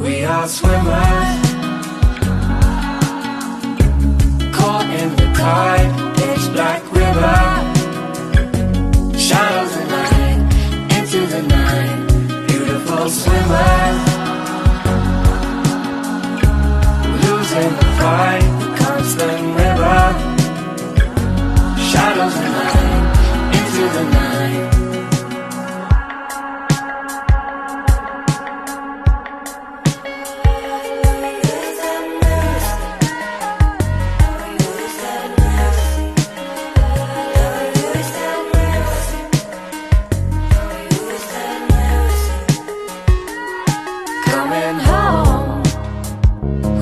We are swimmers, caught in the tide, pitch black river, shadows and light, into the night, beautiful swimmers, losing the fight, constant river, shadows and light, into the night.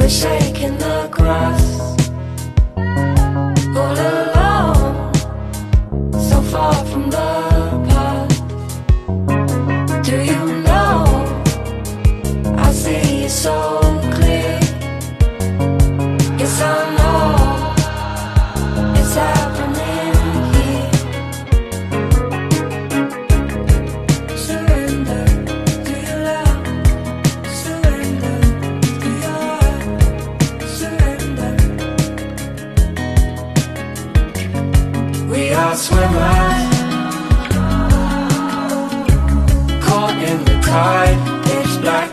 Shaking the grass, all alone, so far from the past. Do you know, I see it so clear. Yes, I know, it's happening here. Surrender to your love, surrender to your heart. We are swimmers, caught in the tide, pitch black